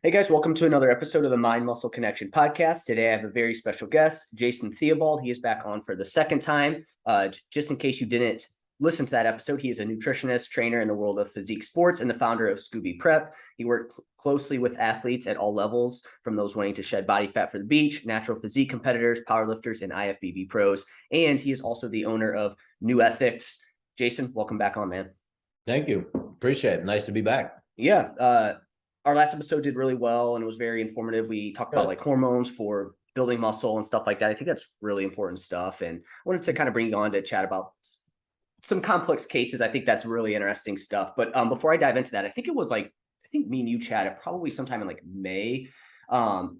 Hey guys, welcome to another episode of the Mind Muscle Connection podcast. Today I have a very special guest, Jason Theobald. He is back on for the second time. Just in case you didn't listen to that episode, he is a nutritionist, trainer in the world of physique sports, and the founder of Scoobyprep. He worked closely with athletes at all levels, from those wanting to shed body fat for the beach, natural physique competitors, powerlifters, and IFBB pros. And he is also the owner of NuEthics. Jason, welcome back on, man. Thank you. Appreciate it. Nice to be back. Yeah. Our last episode did really well and it was very informative. We talked about like hormones for building muscle and stuff like that. I think that's really important stuff. And I wanted to kind of bring you on to chat about some complex cases. I think that's really interesting stuff. But before I dive into that, I think me and you chatted probably sometime in like May.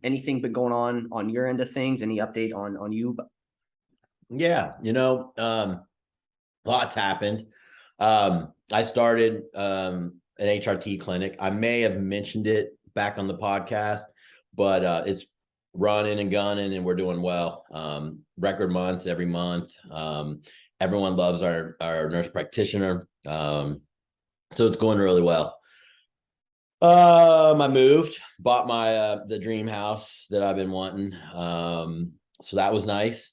Anything been going on your end of things? Any update on you? Yeah, lots happened. I started an HRT clinic. I may have mentioned it back on the podcast, but it's running and gunning and we're doing well. Record months every month. Everyone loves our nurse practitioner. So it's going really well. I moved, bought my the dream house that I've been wanting. So that was nice.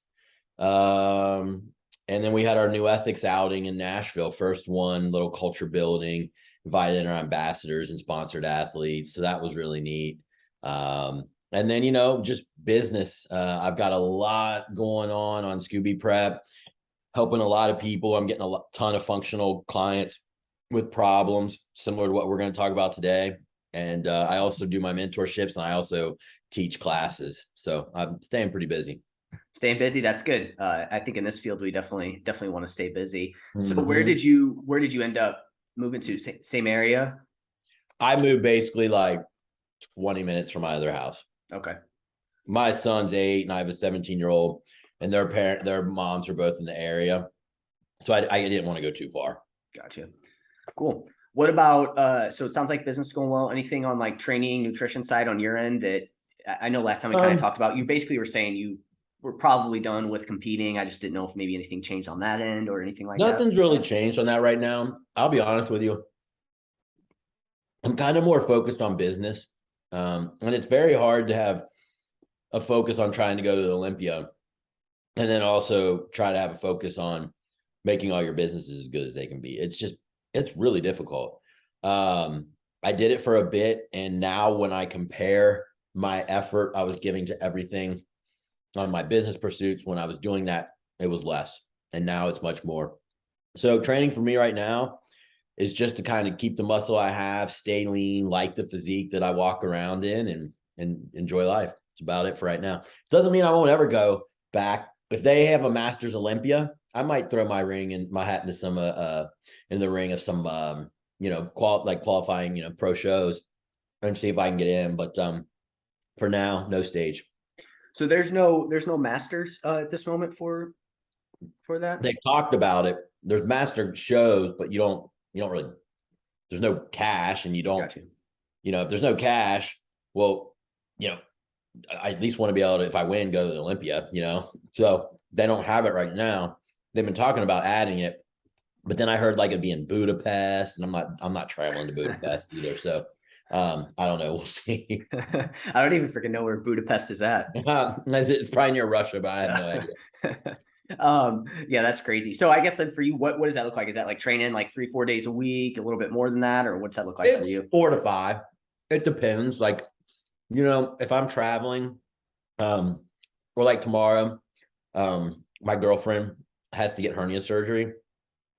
And then we had our NuEthics outing in Nashville, first one, little culture building, invited our ambassadors and sponsored athletes. So that was really neat. And then, just business. I've got a lot going on Scoobyprep, helping a lot of people. I'm getting a ton of functional clients with problems similar to what we're going to talk about today. And I also do my mentorships and I also teach classes. So I'm staying pretty busy. Staying busy, that's good. I think in this field we definitely want to stay busy. So Mm-hmm. where did you end up moving to? Same area? I moved basically like 20 minutes from my other house. Okay. My son's 8 and I have a 17-year-old and their moms are both in the area. So I didn't want to go too far. Gotcha. Cool. What about, so it sounds like business is going well. Anything on like training, nutrition side on your end that I know last time we kind of talked about, you basically were saying you were probably done with competing. I just didn't know if maybe anything changed on that end or anything like that. Nothing's really changed on that right now. I'll be honest with you. I'm kind of more focused on business. And it's very hard to have a focus on trying to go to the Olympia and then also try to have a focus on making all your businesses as good as they can be. It's really difficult. I did it for a bit. And now when I compare my effort I was giving to everything on my business pursuits, when I was doing that, it was less. And now it's much more. So training for me right now is just to kind of keep the muscle I have, stay lean, like the physique that I walk around in and enjoy life. It's about it for right now. Doesn't mean I won't ever go back. If they have a Masters Olympia, I might throw my ring and my hat into some in the ring of some qualifying pro shows and see if I can get in. But for now, no stage. So there's no masters at this moment for that. They talked about it. There's master shows, but you don't really. There's no cash, and you don't. Gotcha. If there's no cash, well, I at least want to be able to, if I win, go to the Olympia. So they don't have it right now. They've been talking about adding it, but then I heard like it'd be in Budapest, and I'm not traveling to Budapest either. So I don't know. We'll see. I don't even freaking know where Budapest is at. It's probably near Russia, but I have no idea. Yeah, that's crazy. So I guess then for you, what does that look like? Is that like training like 3-4 days a week, a little bit more than that, or what's that look like for you? 4 to 5. It depends. Like, if I'm traveling, or like tomorrow, my girlfriend has to get hernia surgery.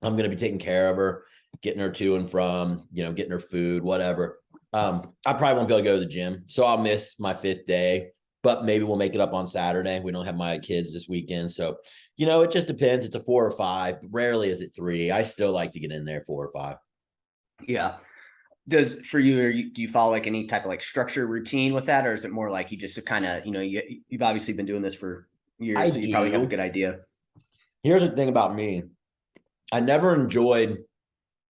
I'm going to be taking care of her, getting her to and from, getting her food, whatever. I probably won't be able to go to the gym, so I'll miss my 5th day, but maybe we'll make it up on Saturday. We don't have my kids this weekend. So, it just depends. It's a 4 or 5. Rarely is it 3. I still like to get in there 4 or 5. Yeah. Do you follow like any type of like structure routine with that? Or is it more like you just kind of, you've obviously been doing this for years, so you probably have a good idea. Here's the thing about me. I never enjoyed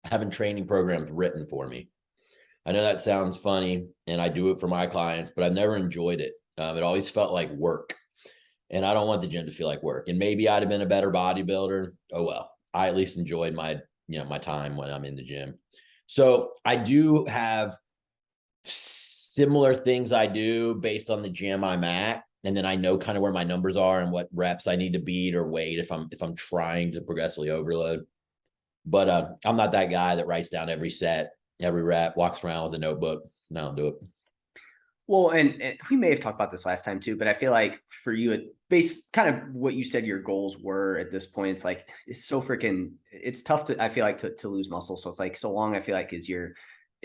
having training programs written for me. I know that sounds funny and I do it for my clients, but I've never enjoyed it. It always felt like work and I don't want the gym to feel like work. And maybe I'd have been a better bodybuilder. Oh, well, I at least enjoyed my time when I'm in the gym. So I do have similar things I do based on the gym I'm at. And then I know kind of where my numbers are and what reps I need to beat or weight if I'm trying to progressively overload. But I'm not that guy that writes down every set, every rep, walks around with a notebook. No, I don't do it. Well, and we may have talked about this last time too, but I feel like for you, kind of what you said your goals were at this point, it's like, it's so freaking, it's tough to, I feel like to lose muscle. So it's like, so long, I feel like is you're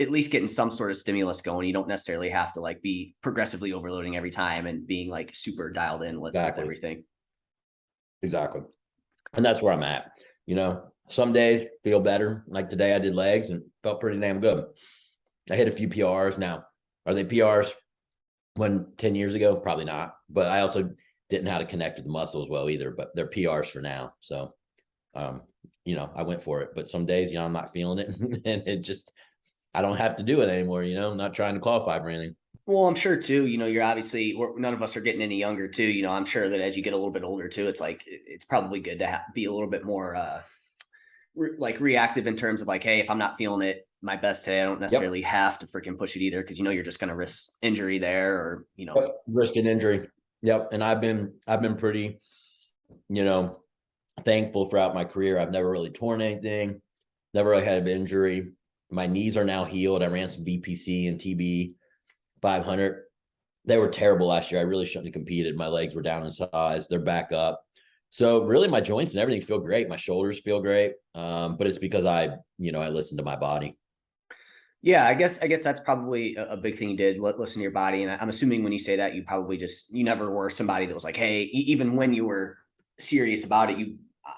at least getting some sort of stimulus going. You don't necessarily have to like be progressively overloading every time and being like super dialed in with everything. Exactly. And that's where I'm at. Some days feel better. Like today I did legs and felt pretty damn good. I hit a few PRs. Now, are they PRs when 10 years ago? Probably not. But I also didn't know how to connect with the muscle as well either, but they're PRs for now. So, I went for it. But some days, I'm not feeling it. And it just, I don't have to do it anymore. I'm not trying to qualify for anything. Well, I'm sure too, you're obviously, none of us are getting any younger too. I'm sure that as you get a little bit older too, it's like, it's probably good to be a little bit more like reactive in terms of like, hey, if I'm not feeling it my best today, I don't necessarily have to freaking push it either. Cause you're just going to risk injury there or, risk an injury. Yep. And I've been pretty, thankful throughout my career. I've never really torn anything, never really had an injury. My knees are now healed. I ran some BPC and TB 500. They were terrible last year. I really shouldn't have competed. My legs were down in size. They're back up. So really my joints and everything feel great. My shoulders feel great. But it's because I listen to my body. Yeah, I guess that's probably a big thing you did, listen to your body. And I'm assuming when you say that, you probably you never were somebody that was like, hey, even when you were serious about it,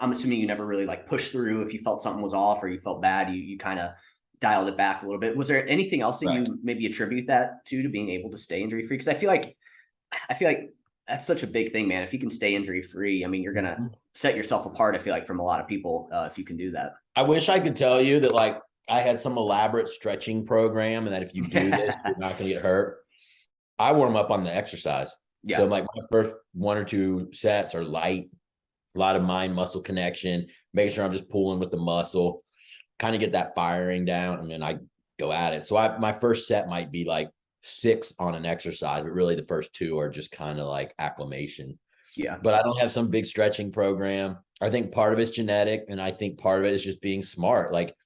I'm assuming you never really like pushed through if you felt something was off or you felt bad, you kind of dialed it back a little bit. Was there anything else that you maybe attribute that to being able to stay injury free? Because I feel like that's such a big thing, man. If you can stay injury free, I mean, you're gonna set yourself apart. I feel like from a lot of people, if you can do that. I wish I could tell you that like I had some elaborate stretching program and that if you do this, you're not gonna get hurt. I warm up on the exercise. Yeah. So like my first 1 or 2 sets are light, a lot of mind muscle connection, making sure I'm just pulling with the muscle, kind of get that firing down, and then I go at it. So my first set might be like 6 on an exercise, but really the first 2 are just kind of like acclimation. Yeah. But I don't have some big stretching program. I think part of it's genetic, and I think part of it is just being smart. Like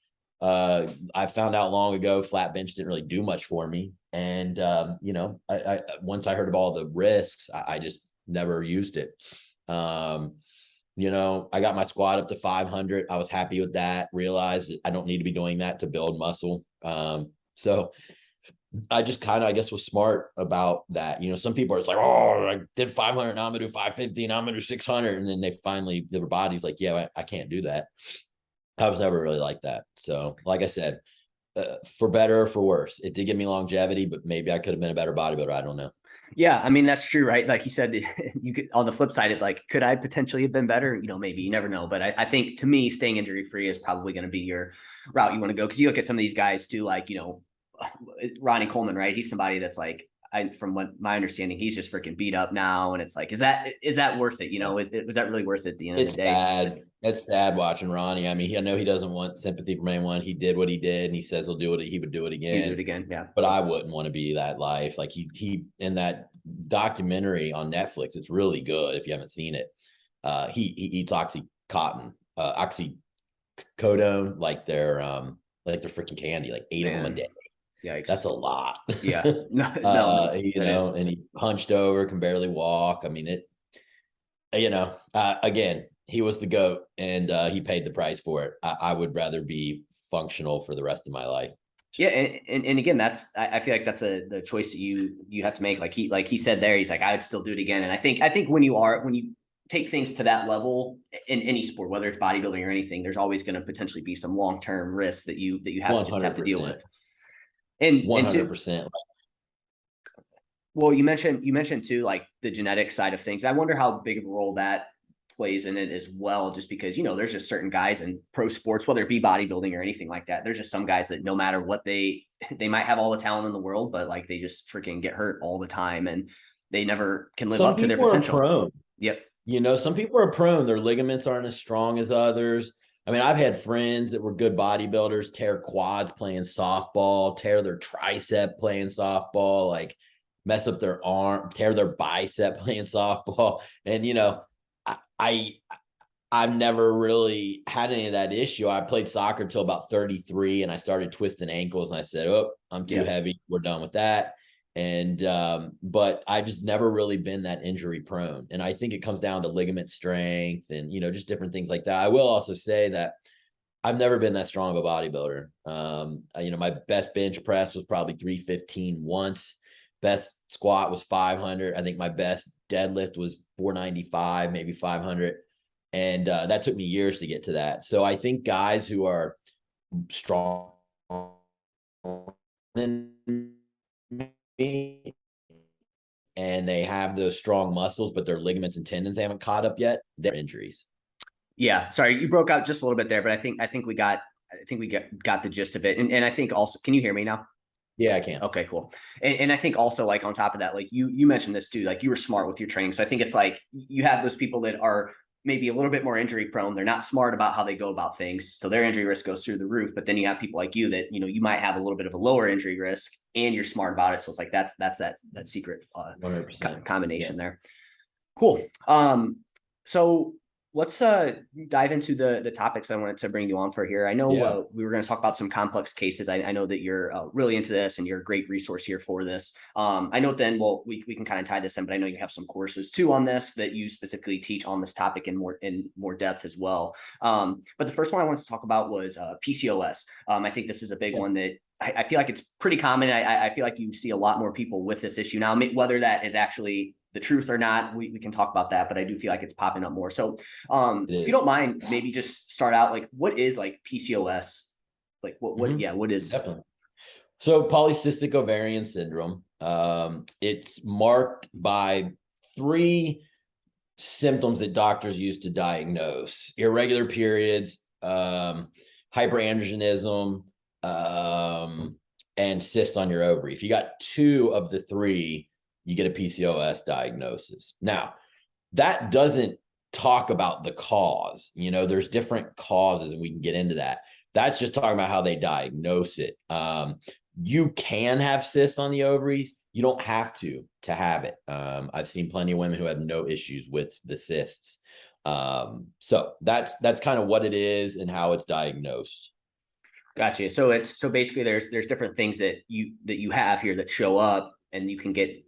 I found out long ago, flat bench didn't really do much for me. And, I once I heard of all the risks, I just never used it. I got my squat up to 500. I was happy with that, realized that I don't need to be doing that to build muscle. So I just kind of, I guess, was smart about that. Some people are just like, oh, I did 500, now I'm gonna do 550, now I'm gonna do 600. And then their body's like, yeah, I can't do that. I was never really like that. So like I said, for better or for worse, it did give me longevity, but maybe I could have been a better bodybuilder. I don't know. Yeah, I mean, that's true, right? Like you said, you could, on the flip side, it like, could I potentially have been better? Maybe, you never know. But I think to me, staying injury free is probably going to be your route you want to go. Cause you look at some of these guys too, like, Ronnie Coleman, right? He's somebody that's like, from what my understanding, he's just freaking beat up now. And it's like, is that worth it? Was that really worth it at the end of the day? Bad. It's sad watching Ronnie. I mean, I know he doesn't want sympathy from anyone. He did what he did, and he says he would do it again. He'd do it again, yeah. But I wouldn't want to be that life. Like he in that documentary on Netflix, it's really good if you haven't seen it. He eats oxycodone, like they're freaking candy, like 8 of them a day. Yikes. That's a lot. Yeah. And he hunched over, can barely walk. I mean, again, he was the GOAT, and he paid the price for it. I would rather be functional for the rest of my life. Yeah. And again, I feel like that's the choice that you have to make. Like he said there, he's like, I would still do it again. And I think when you take things to that level in any sport, whether it's bodybuilding or anything, there's always going to potentially be some long-term risks that you have to deal with. And 100%. Well, you mentioned too, like the genetic side of things. I wonder how big of a role that plays in it as well, just because, there's just certain guys in pro sports, whether it be bodybuilding or anything like that. There's just some guys that no matter what they might have all the talent in the world, but like they just freaking get hurt all the time and they never can live up to their potential. Prone. Yep. Some people are prone. Their ligaments aren't as strong as others. I mean, I've had friends that were good bodybuilders tear quads playing softball, tear their tricep playing softball, like mess up their arm, tear their bicep playing softball. And, you know, I I've never really had any of that issue. I played soccer till about 33 and I started twisting ankles and I said, oh, I'm too heavy. We're done with that. And, but I've just never really been that injury prone. And I think it comes down to ligament strength and, you know, just different things like that. I will also say that I've never been that strong of a bodybuilder. You know, my best bench press was probably 315 once. Best squat was 500. I think my best deadlift was 495, maybe 500. And that took me years to get to that. So I think guys who are strong than me and they have those strong muscles, but their ligaments and tendons haven't caught up yet, they're injuries. Yeah, sorry, you broke out just a little bit there, but I think we got the gist of it. And I think also, can you hear me now? Yeah, I can. Okay, cool. And I think also, like, on top of that, like you mentioned this too, like you were smart with your training. So I think it's like you have those people that are maybe a little bit more injury prone. They're not smart about how they go about things. So their injury risk goes through the roof. But then you have people like you that, you know, you might have a little bit of a lower injury risk and you're smart about it. So it's like that secret 100%. combination there. Cool. So let's dive into the topics I wanted to bring you on for here. I know we were going to talk about some complex cases. I know that you're really into this and you're a great resource here for this. I know then, well, we can kind of tie this in, but I know you have some courses too on this that you specifically teach on this topic in more depth as well. But the first one I wanted to talk about was PCOS. I think this is a big one that I feel like it's pretty common. I feel like you see a lot more people with this issue now, whether that is actually the truth or not, we can talk about that, but I do feel like it's popping up more. So if you don't mind, maybe just start out, like, what is like PCOS? Like what is? Definitely. So polycystic ovarian syndrome, it's marked by 3 symptoms that doctors use to diagnose: irregular periods, hyperandrogenism, and cysts on your ovary. If you got 2 of the 3, you get a PCOS diagnosis. Now, that doesn't talk about the cause. You know, there's different causes, and we can get into that. That's just talking about how they diagnose it. You can have cysts on the ovaries. You don't have to have it. I've seen plenty of women who have no issues with the cysts. So that's kind of what it is and how it's diagnosed. Gotcha. So basically there's different things that you have here that show up and you can get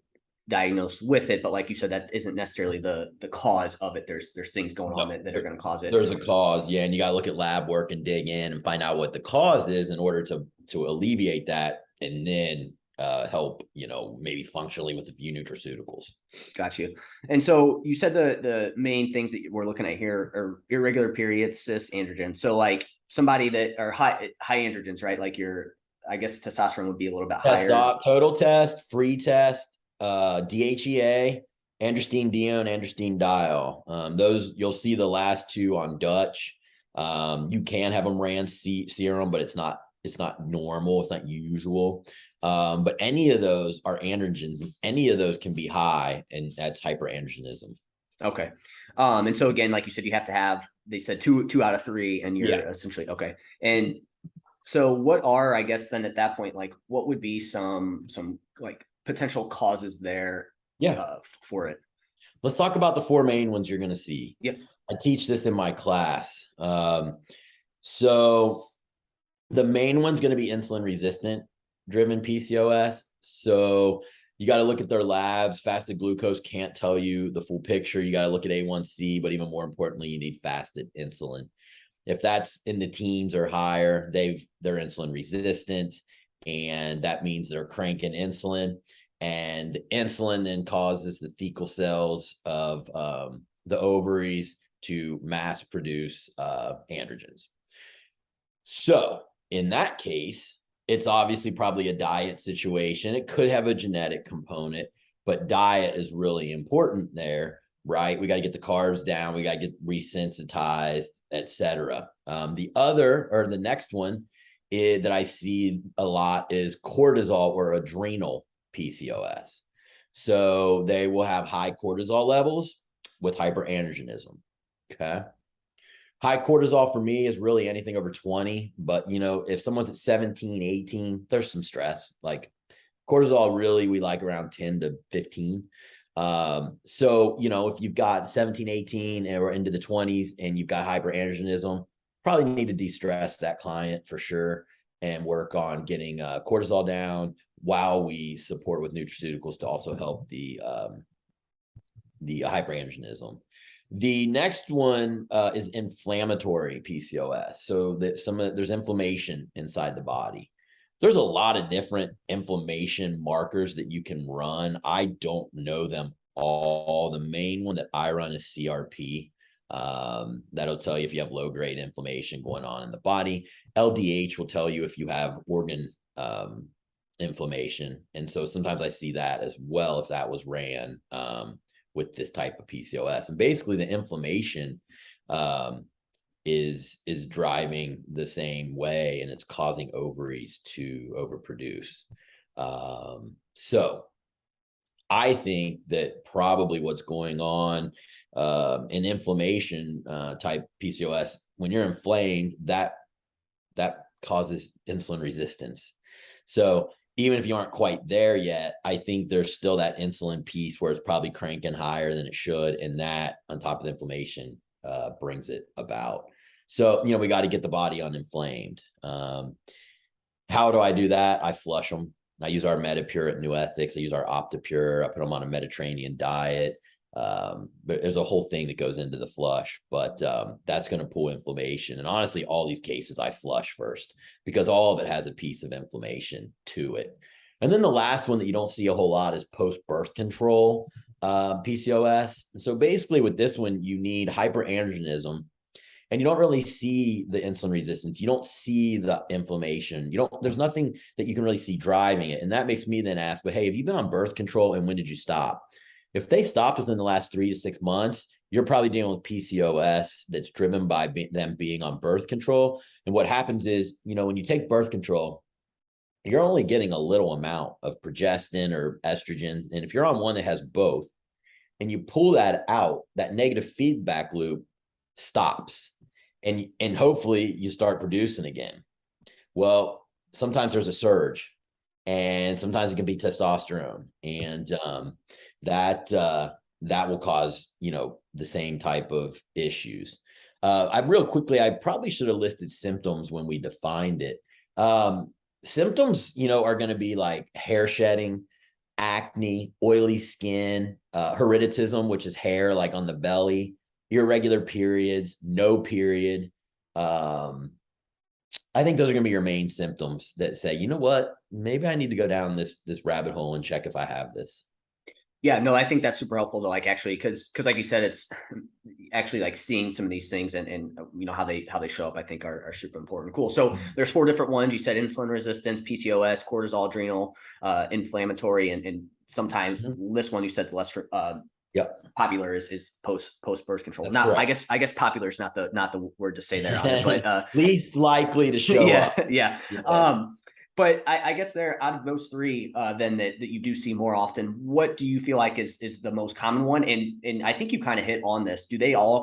diagnosed with it, but like you said, that isn't necessarily the cause of it. There's things going on that are going to cause it. There's a cause, yeah, and you got to look at lab work and dig in and find out what the cause is in order to alleviate that, and then help, you know, maybe functionally with a few nutraceuticals. Got you. And so you said the main things that we're looking at here are irregular periods, cysts, androgen. So like somebody that are high androgens, right? Like I guess testosterone would be a little bit higher. Total test, free test, DHEA, androstenedione, androstenediol. Those, you'll see the last 2 on Dutch. You can have them ran serum, but it's not normal. It's not usual. But any of those are androgens, and any of those can be high, and that's hyperandrogenism. Okay. And so again, like you said, you have to have, they said 2 out of 3, and you're essentially okay. And so what are, I guess then at that point, like what would be some like potential causes there for it? Let's talk about the 4 main ones you're going to see. Yep. I teach this in my class. So the main one's going to be insulin resistant driven PCOS. So you got to look at their labs. Fasted glucose can't tell you the full picture. You got to look at A1C, but even more importantly, you need fasted insulin. If that's in the teens or higher, they're insulin resistant, and that means they're cranking insulin, and insulin then causes the thecal cells of the ovaries to mass produce androgens. So in that case, it's obviously probably a diet situation. It could have a genetic component, but diet is really important there, right? We got to get the carbs down. We got to get resensitized, etc. The next one that I see a lot is cortisol or adrenal PCOS. So they will have high cortisol levels with hyperandrogenism. Okay. High cortisol for me is really anything over 20. But, if someone's at 17, 18, there's some stress. Like cortisol, really, we like around 10 to 15. So, if you've got 17, 18 and we're into the 20s and you've got hyperandrogenism, probably need to de-stress that client for sure and work on getting cortisol down while we support with nutraceuticals to also help the hyperandrogenism. The next one is inflammatory PCOS. So that there's inflammation inside the body. There's a lot of different inflammation markers that you can run. I don't know them all. The main one that I run is CRP. That'll tell you if you have low-grade inflammation going on in the body. LDH will tell you if you have organ inflammation. And so sometimes I see that as well if that was ran with this type of PCOS. And basically the inflammation is driving the same way, and it's causing ovaries to overproduce. So I think that probably what's going on in inflammation type PCOS, when you're inflamed, that causes insulin resistance. So even if you aren't quite there yet, I think there's still that insulin piece where it's probably cranking higher than it should. And that on top of the inflammation brings it about. So, we got to get the body uninflamed. How do I do that? I flush them. I use our Metapure at NuEthics. I use our OptiPure. I put them on a Mediterranean diet. But there's a whole thing that goes into the flush, but that's going to pull inflammation. And honestly, all these cases I flush first because all of it has a piece of inflammation to it. And then the last one that you don't see a whole lot is post-birth control PCOS. And so basically with this one, you need hyperandrogenism, and you don't really see the insulin resistance. You don't see the inflammation. There's nothing that you can really see driving it. And that makes me then ask, but hey, have you been on birth control and when did you stop? If they stopped within the last 3 to 6 months, you're probably dealing with PCOS that's driven by them being on birth control. And what happens is, when you take birth control, you're only getting a little amount of progestin or estrogen. And if you're on one that has both and you pull that out, that negative feedback loop stops. And hopefully you start producing again. Well, sometimes there's a surge, and sometimes it can be testosterone, and that will cause the same type of issues. I probably should have listed symptoms when we defined it. Symptoms, are going to be like hair shedding, acne, oily skin, hirsutism, which is hair like on the belly, irregular periods, no period. I think those are going to be your main symptoms that say, you know what, maybe I need to go down this rabbit hole and check if I have this. Yeah, no, I think that's super helpful to actually, because like you said, it's actually like seeing some of these things and how they show up, I think are super important. Cool. So there's 4 different ones. You said insulin resistance, PCOS, cortisol, adrenal, inflammatory, and sometimes this one you said the less popular is post birth control. That's now correct. I guess popular is not the word to say that on it, but least likely to show up. Yeah. But I guess out of those 3, then that you do see more often, what do you feel like is the most common one? And I think you kind of hit on this. Can they all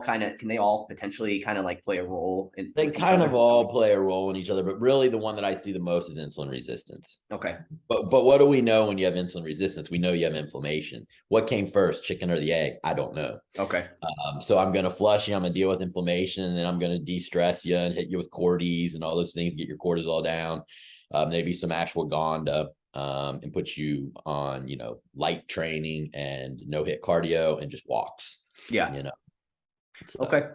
potentially kind of like play a role in? They kind of all play a role in each other, but really the one that I see the most is insulin resistance. Okay. But what do we know when you have insulin resistance? We know you have inflammation. What came first, chicken or the egg? I don't know. Okay. So I'm going to flush you. I'm going to deal with inflammation, and then I'm going to de-stress you and hit you with Cortis and all those things, get your cortisol down. Maybe some ashwagandha, and put you on, light training and no hit cardio and just walks. Yeah. So. Okay,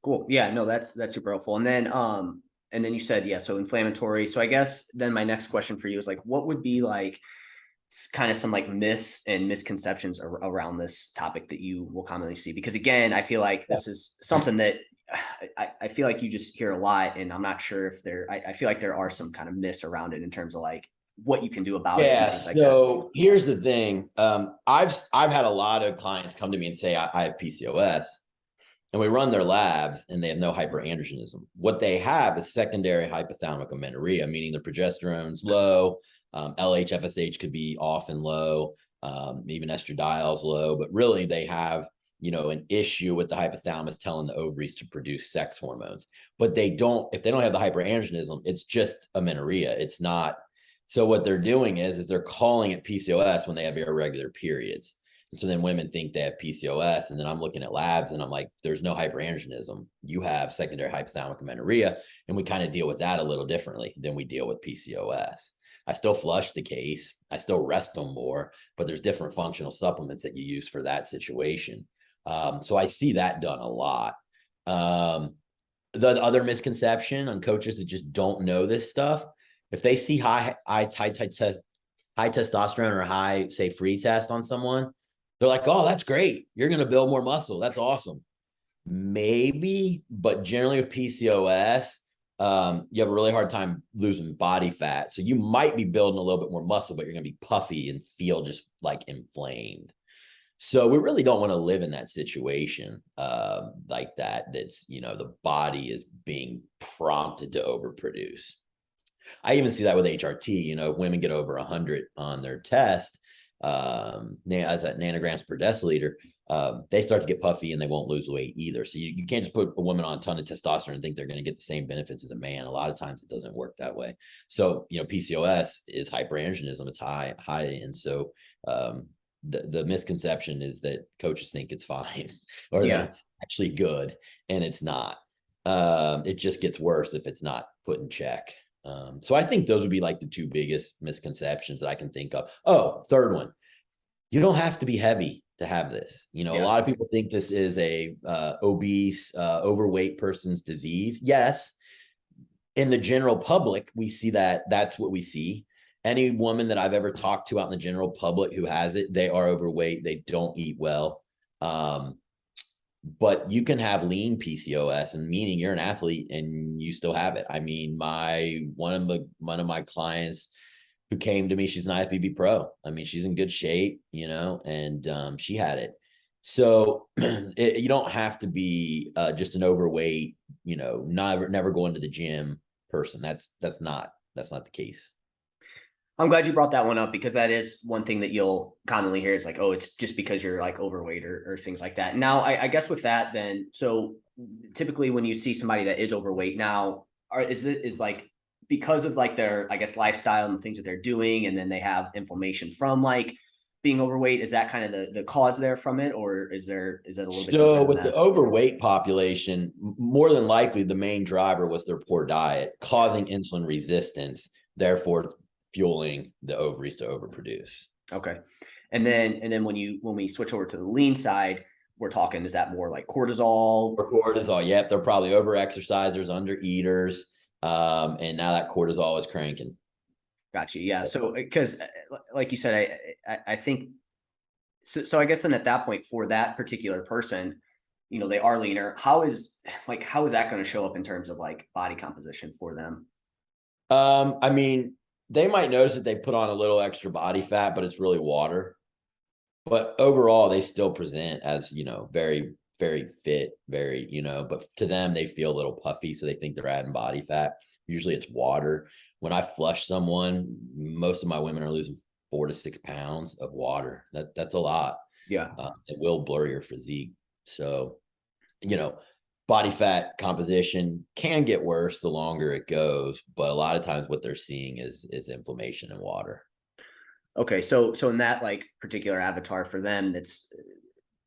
cool. Yeah, no, that's super helpful. And then you said, so inflammatory. So I guess then my next question for you is like, what would be like kind of some like myths and misconceptions around this topic that you will commonly see? Because again, I feel like this is something that I feel like you just hear a lot, and I'm not sure if I feel like there are some kind of myths around it in terms of like what you can do about it. Yeah. So here's the thing. I've had a lot of clients come to me and say, I have PCOS, and we run their labs and they have no hyperandrogenism. What they have is secondary hypothalamic amenorrhea, meaning their progesterone's low. LH, FSH could be off and low, even estradiol's low, but really they have an issue with the hypothalamus telling the ovaries to produce sex hormones. But if they don't have the hyperandrogenism, it's just amenorrhea. It's not. So what they're doing is they're calling it PCOS when they have irregular periods. And so then women think they have PCOS, and then I'm looking at labs and I'm like, there's no hyperandrogenism. You have secondary hypothalamic amenorrhea, and we kind of deal with that a little differently than we deal with PCOS. I still flush the case. I still rest them more, but there's different functional supplements that you use for that situation. So I see that done a lot. The other misconception on coaches that just don't know this stuff, if they see high testosterone or high, say, free test on someone, they're like, oh, that's great. You're going to build more muscle. That's awesome. Maybe, but generally with PCOS, you have a really hard time losing body fat. So you might be building a little bit more muscle, but you're going to be puffy and feel just like inflamed. So we really don't want to live in that situation like that. That's, the body is being prompted to overproduce. I even see that with HRT. If women get over 100 on their test, as at nanograms per deciliter, they start to get puffy and they won't lose weight either. So you can't just put a woman on a ton of testosterone and think they're going to get the same benefits as a man. A lot of times it doesn't work that way. So, PCOS is hyperandrogenism. It's high. And so, the misconception is that coaches think it's fine or that it's actually good, and it's not. It just gets worse if it's not put in check. So I think those would be like the two biggest misconceptions that I can think of. Oh, third one, you don't have to be heavy to have this. A lot of people think this is a obese, overweight person's disease. Yes. In the general public, we see that's what we see. Any woman that I've ever talked to out in the general public who has it, they are overweight. They don't eat well. But you can have lean PCOS, and meaning you're an athlete and you still have it. I mean, one of my clients who came to me, she's an IFBB pro. I mean, she's in good shape, and she had it. So you don't have to be just an overweight, never going to the gym person. That's not the case. I'm glad you brought that one up, because that is one thing that you'll commonly hear. It's like, oh, it's just because you're like overweight or things like that. Now, I guess with that, then, so typically when you see somebody that is overweight now, is like because of like their, I guess, lifestyle and the things that they're doing, and then they have inflammation from like being overweight, is that kind of the cause there from it, or is that a little bit? So with the overweight population, more than likely the main driver was their poor diet, causing insulin resistance, therefore fueling the ovaries to overproduce. Okay. And then when we switch over to the lean side, we're talking, is that more like cortisol? Or cortisol, yep. They're probably over exercisers, under eaters. And now that cortisol is cranking. Gotcha. Yeah. So, because like you said, I think, so I guess then at that point for that particular person, they are leaner. How is that going to show up in terms of like body composition for them? I mean, they might notice that they put on a little extra body fat, but it's really water. But overall, they still present as, very, very fit, very, but to them, they feel a little puffy. So they think they're adding body fat. Usually it's water. When I flush someone, most of my women are losing 4 to 6 pounds of water. That's a lot. Yeah. It will blur your physique. So, body fat composition can get worse the longer it goes, but a lot of times what they're seeing is inflammation and water. Okay. So in that like particular avatar for them,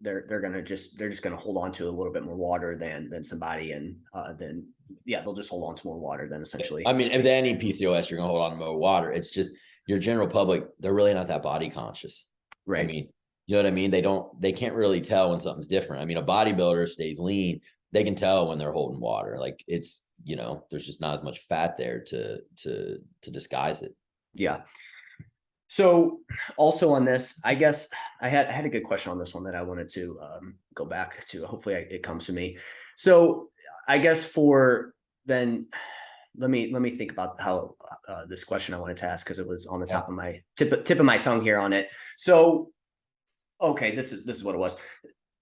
they're just going to hold on to a little bit more water than somebody. And then, they'll just hold on to more water than essentially. I mean, if they need PCOS, you're going to hold on to more water. It's just your general public, they're really not that body conscious. Right. I mean, you know what I mean? They can't really tell when something's different. I mean, a bodybuilder stays lean. They can tell when they're holding water. Like it's, there's just not as much fat there to disguise it. Yeah. So also on this, I guess I had a good question on this one that I wanted to go back to. Hopefully it comes to me. So I guess for then, let me think about how this question I wanted to ask, because it was on the top of my tip of my tongue here on it. So, okay, this is what it was.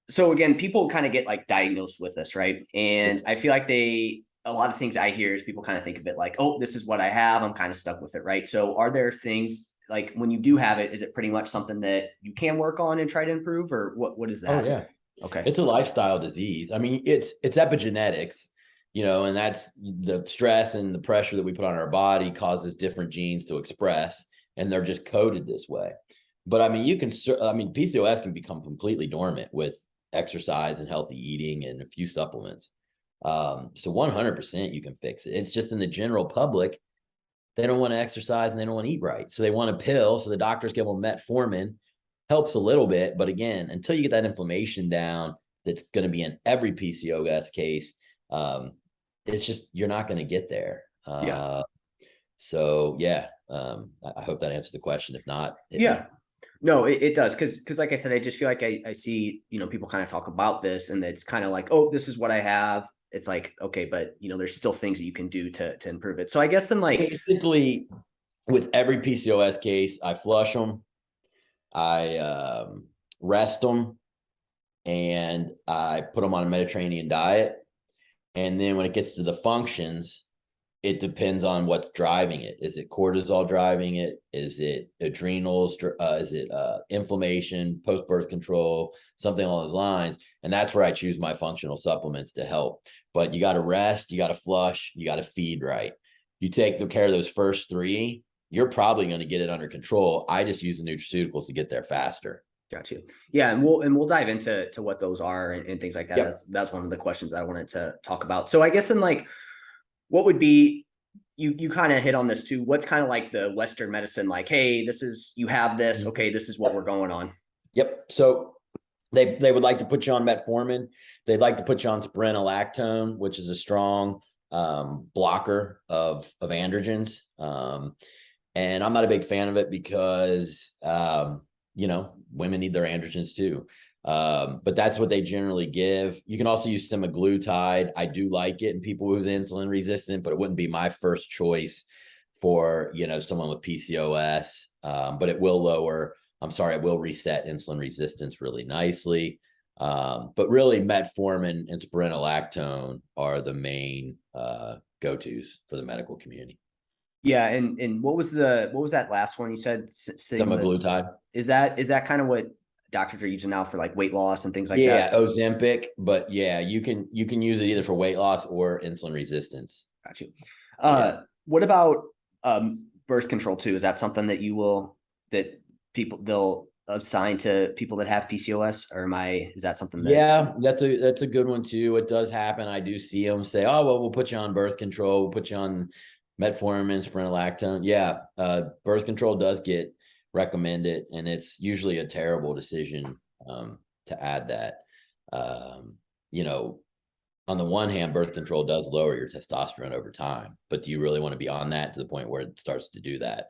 So again, people kind of get like diagnosed with this, right? And I feel like a lot of things I hear is people kind of think of it like, oh, this is what I have. I'm kind of stuck with it, right? So are there things like when you do have it, is it pretty much something that you can work on and try to improve, or what is that? Oh, yeah. Okay. It's a lifestyle disease. I mean, it's epigenetics, and that's the stress and the pressure that we put on our body causes different genes to express, and they're just coded this way. But I mean, PCOS can become completely dormant with exercise and healthy eating and a few supplements. So 100% you can fix it. It's just in the general public, they don't want to exercise and they don't want to eat right. So they want a pill. So the doctors give them metformin, helps a little bit. But again, until you get that inflammation down, that's going to be in every PCOS case, it's just, you're not going to get there. So yeah, I hope that answered the question. If not, no, it does. Cause like I said, I just feel like I see, people kind of talk about this and it's kind of like, oh, this is what I have. It's like, okay, but there's still things that you can do to improve it. So I guess then basically with every PCOS case, I flush them, I rest them, and I put them on a Mediterranean diet. And then when it gets to the functions, it depends on what's driving it. Is it cortisol driving it? Is it adrenals? Is it inflammation, post-birth control, something along those lines? And that's where I choose my functional supplements to help. But you got to rest, you got to flush, you got to feed right. You take the care of those first three, you're probably going to get it under control. I just use the nutraceuticals to get there faster. Got you. Yeah, and we'll dive into what those are and things like that. Yep. That's one of the questions I wanted to talk about. So I guess in what would be, you kind of hit on this too. What's kind of like the Western medicine, like, hey, you have this, okay, this is what we're going on. Yep. So they would like to put you on metformin. They'd like to put you on spironolactone, which is a strong blocker of androgens. And I'm not a big fan of it because, women need their androgens too. But that's what they generally give. You can also use semaglutide. I do like it in people who's insulin resistant, but it wouldn't be my first choice for, someone with PCOS. But it will reset insulin resistance really nicely. But really metformin and spironolactone are the main go-tos for the medical community. Yeah. And what was that last one you said? Semaglutide. Is that kind of what doctors are using now for like weight loss and things like that? Yeah, Ozempic, but yeah, you can use it either for weight loss or insulin resistance. Got you. What about birth control too? Is that something that they'll assign to people that have PCOS, or is that something that? Yeah, that's a good one too. It does happen. I do see them say, oh, well, we'll put you on birth control. We'll put you on metformin, spironolactone. Yeah. Birth control does get recommended, and it's usually a terrible decision to add that. On the one hand, birth control does lower your testosterone over time, but do you really want to be on that to the point where it starts to do that?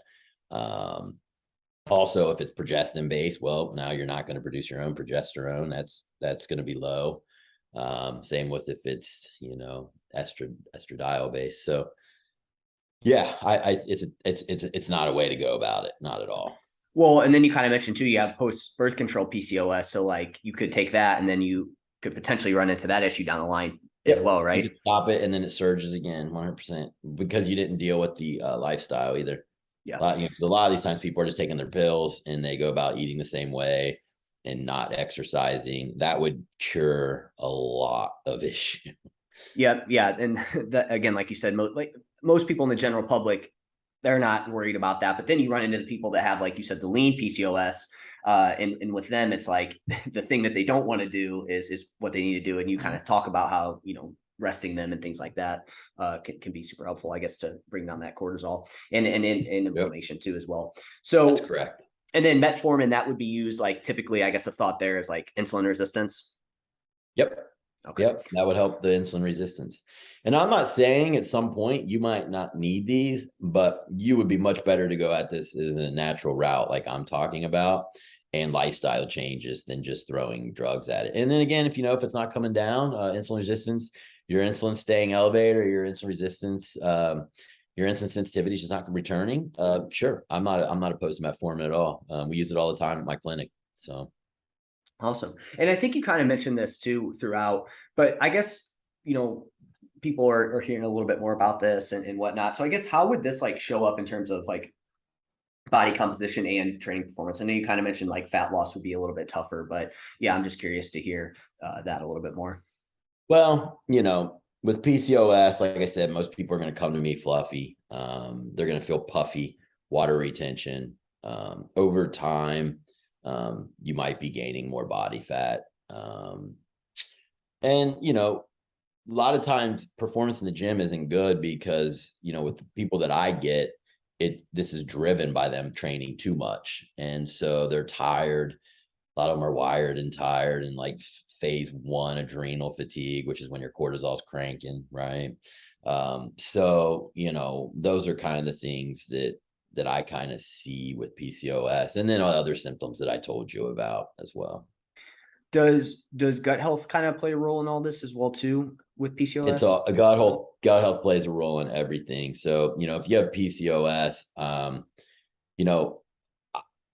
Also, if it's progestin based, well, now you're not going to produce your own progesterone. That's going to be low. Same with if it's estradiol based. So yeah, it's not a way to go about it, not at all. Well, and then you kind of mentioned too, you have post birth control PCOS, so like you could take that, and then you could potentially run into that issue down the line as well, right? You stop it, and then it surges again, 100%, because you didn't deal with the lifestyle either. Yeah, because a lot of these times people are just taking their pills and they go about eating the same way and not exercising. That would cure a lot of issue. Yeah, and that, again, like you said, most people in the general public, they're not worried about that. But then you run into the people that have, like you said, the lean PCOS. And with them, it's like the thing that they don't want to do is what they need to do. And you kind of talk about how, resting them and things like that can be super helpful, I guess, to bring down that cortisol and inflammation too as well. So that's correct. And then metformin, that would be used like typically, I guess the thought there is like insulin resistance. Yep. Okay. Yep. That would help the insulin resistance. And I'm not saying at some point you might not need these, but you would be much better to go at this as a natural route, like I'm talking about, and lifestyle changes than just throwing drugs at it. And then again, if it's not coming down, insulin resistance, your insulin staying elevated, or your insulin resistance, your insulin sensitivity is just not returning. Sure. I'm not opposed to metformin at all. We use it all the time at my clinic. So. Awesome. And I think you kind of mentioned this too throughout, but I guess, people are hearing a little bit more about this and whatnot. So I guess how would this like show up in terms of like body composition and training performance. I know you kind of mentioned like fat loss would be a little bit tougher, but yeah, I'm just curious to hear that a little bit more. Well, with PCOS, like I said, most people are going to come to me fluffy. They're going to feel puffy, water retention. Over time, you might be gaining more body fat. And, a lot of times performance in the gym isn't good because, with the people that I get, this is driven by them training too much. And so they're tired. A lot of them are wired and tired and like phase 1 adrenal fatigue, which is when your cortisol's cranking, right? So, those are kind of the things that I kind of see with PCOS, and then other symptoms that I told you about as well. Does gut health kind of play a role in all this as well too with PCOS? It's a gut health plays a role in everything. So, if you have PCOS,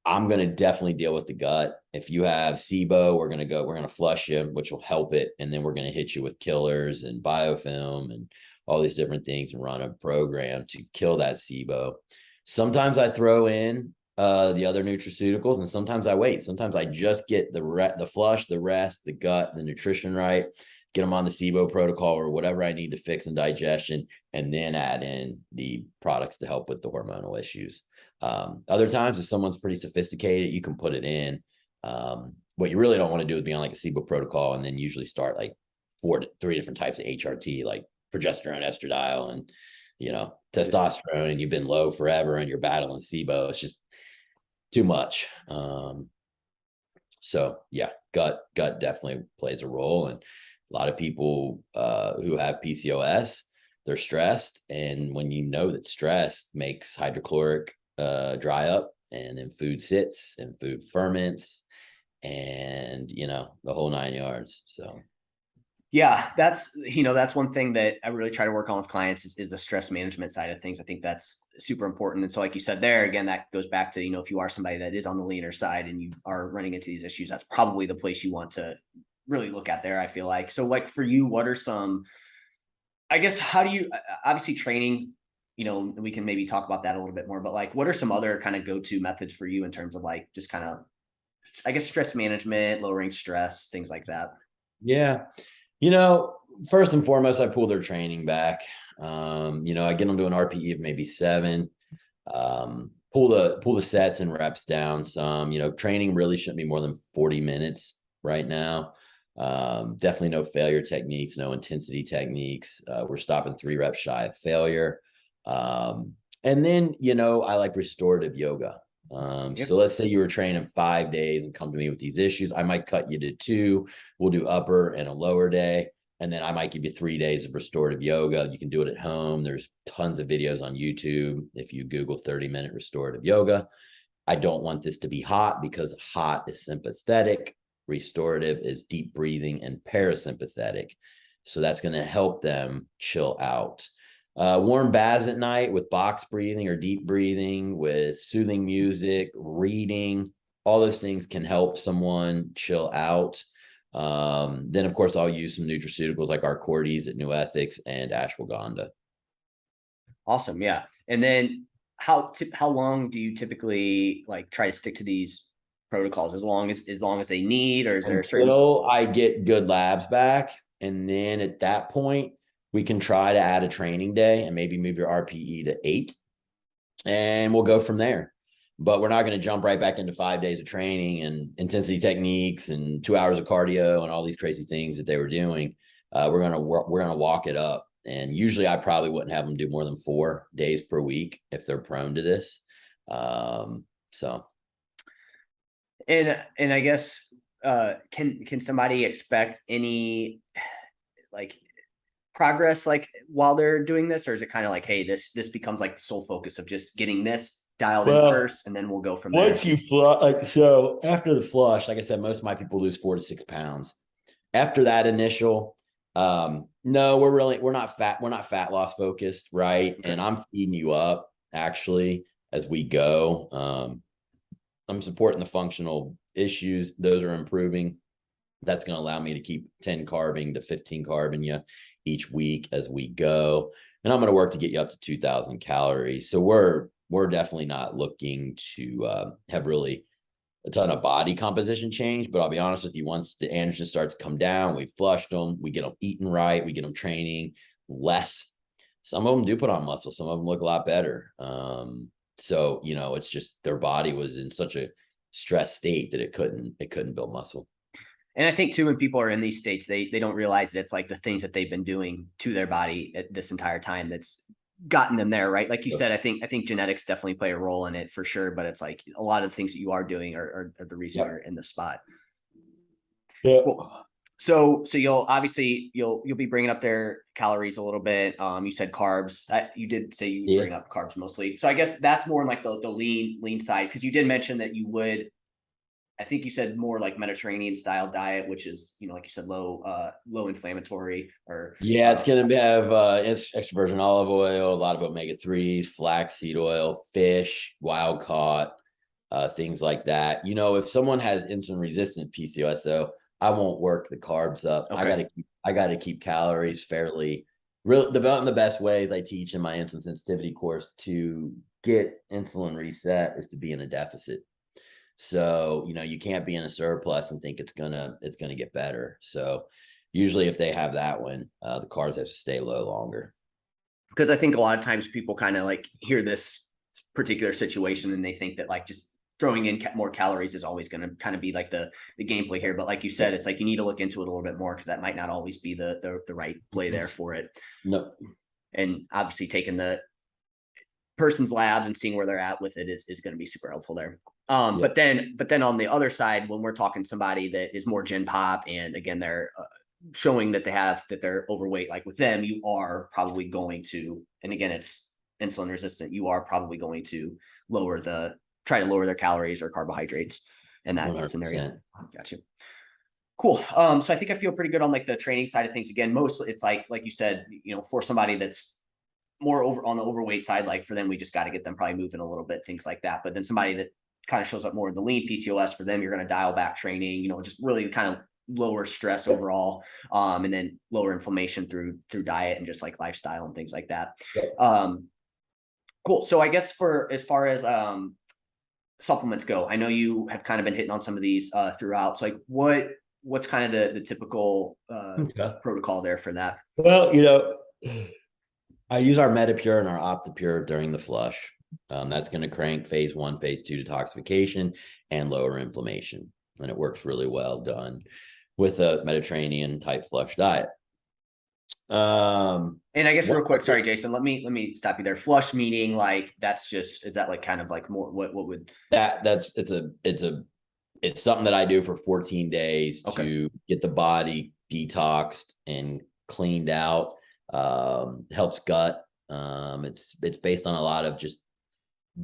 I'm going to definitely deal with the gut. If you have SIBO, we're going to flush you, which will help it. And then we're going to hit you with killers and biofilm and all these different things and run a program to kill that SIBO. Sometimes I throw in the other nutraceuticals, and sometimes I wait. Sometimes I just get the flush, the rest, the gut, the nutrition right, get them on the SIBO protocol or whatever I need to fix in digestion, and then add in the products to help with the hormonal issues. Other times, if someone's pretty sophisticated, you can put it in. What you really don't want to do is be on like a SIBO protocol and then usually start like 3 different types of HRT, like progesterone, estradiol, and testosterone, and you've been low forever and you're battling SIBO. It's just too much. So yeah, gut definitely plays a role. And a lot of people who have PCOS, they're stressed. And when that stress makes hydrochloric dry up, and then food sits and food ferments, and the whole 9 yards. So yeah, that's one thing that I really try to work on with clients is the stress management side of things. I think that's super important. And so like you said there, again, that goes back to, if you are somebody that is on the leaner side and you are running into these issues, that's probably the place you want to really look at there, I feel like. So like for you, what are some, I guess, how do you, obviously training, we can maybe talk about that a little bit more, but like, what are some other kind of go-to methods for you in terms of like, just kind of, I guess, stress management, lowering stress, things like that? Yeah. First and foremost, I pull their training back. I get them to an RPE of maybe 7, pull the sets and reps down some. Training really shouldn't be more than 40 minutes right now. Definitely no failure techniques, no intensity techniques. We're stopping 3 reps shy of failure. And then, I like restorative yoga. Yep. So let's say you were training 5 days and come to me with these issues. I might cut you to 2. We'll do upper and a lower day. And then I might give you 3 days of restorative yoga. You can do it at home. There's tons of videos on YouTube. If you Google 30-minute restorative yoga, I don't want this to be hot because hot is sympathetic. Restorative is deep breathing and parasympathetic. So that's going to help them chill out. Warm baths at night with box breathing or deep breathing with soothing music, reading, all those things can help someone chill out. Then, of course, I'll use some nutraceuticals like our Cortis at NuEthics and ashwagandha. Awesome. Yeah. And then how long do you typically like try to stick to these protocols? As long as they need, or is there a certain... Until I get good labs back. And then at that point, we can try to add a training day and maybe move your RPE to 8, and we'll go from there. But we're not going to jump right back into 5 days of training and intensity techniques and 2 hours of cardio and all these crazy things that they were doing. We're going to walk it up. And usually I probably wouldn't have them do more than 4 days per week if they're prone to this. So. And I guess, can somebody expect any like progress like while they're doing this, or is it kind of like, hey, this becomes like the sole focus of just getting this dialed in first, and then we'll go from there? Once you flush, so after the flush, like I said, most of my people lose 4 to 6 pounds. After that initial, no, we're not fat loss focused, right? Okay. And I'm feeding you up actually as we go. I'm supporting the functional issues; those are improving. That's going to allow me to keep 10 carbing to 15 carbing you each week as we go. And I'm going to work to get you up to 2,000 calories. So we're we're definitely not looking to have really a ton of body composition change. But I'll be honest with you, once the androgen starts to come down, we flushed them, we get them eating right, we get them training less. Some of them do put on muscle, some of them look a lot better. So, you know, it's just their body was in such a stress state that it couldn't build muscle. And I think too, when people are in these states, they don't realize that it's like the things that they've been doing to their body at this entire time that's gotten them there, right? Like you said, I think genetics definitely play a role in it for sure, but it's like a lot of the things that you are doing are the reason you're in the spot. Yeah. Cool. So you'll obviously you'll be bringing up their calories a little bit. You said carbs. You did say you bring up carbs mostly. So I guess that's more in like the lean side, because you did mention that you would. I think you said more like Mediterranean style diet, which is, you know, like you said, low inflammatory or. Yeah, it's going to have extra virgin olive oil, a lot of omega-3s, flaxseed oil, fish, wild caught, things like that. You know, if someone has insulin resistant PCOS though, I won't work the carbs up. Okay. I got to keep calories fairly real. The best ways I teach in my insulin sensitivity course to get insulin reset is to be in a deficit. So, you know, you can't be in a surplus and think it's gonna get better. So usually if they have that one, the carbs have to stay low longer. Because I think a lot of times people kind of like hear this particular situation and they think that like just throwing in more calories is always going to kind of be like the gameplay here. But like you said, it's like you need to look into it a little bit more, because that might not always be the right play there for it. No. And obviously taking the person's labs and seeing where they're at with it is going to be super helpful there. But then on the other side, when we're talking somebody that is more gen pop, and again, they're showing that they're overweight, like with them, you are probably going to, and again, it's insulin resistant, you are probably going to try to lower their calories or carbohydrates in that 100%. Scenario. Got you. Cool. So I think I feel pretty good on like the training side of things. Again, mostly it's like you said, you know, for somebody that's more on the overweight side, like for them, we just got to get them probably moving a little bit, things like that. But then somebody that kind of shows up more in the lean PCOS, for them, you're going to dial back training, you know, just really kind of lower stress overall, and then lower inflammation through diet and just like lifestyle and things like that. Cool. So I guess as far as supplements go, I know you have kind of been hitting on some of these throughout. So like what's kind of the typical protocol there for that? Well, you know, I use our Metapure and our Optipure during the flush. That's going to crank phase 1, phase 2 detoxification and lower inflammation. And it works really well done with a Mediterranean type flush diet. And I guess real quick, sorry, Jason, let me stop you there. Flush meaning like, is that like kind of like more, what would it's something that I do for 14 days to get the body detoxed and cleaned out. Helps gut. It's based on a lot of just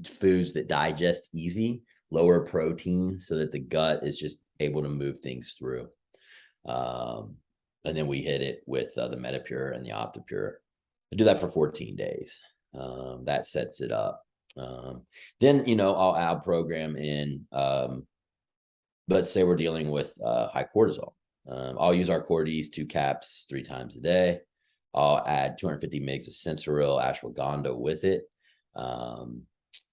foods that digest easy, lower protein, so that the gut is just able to move things through. And then we hit it with the Metapure and the Optipure. I do that for 14 days. That sets it up. Then, you know, I'll add program in, let's say we're dealing with high cortisol. I'll use our Cordy's 2 caps 3 times a day. I'll add 250 mg of sensoril ashwagandha with it.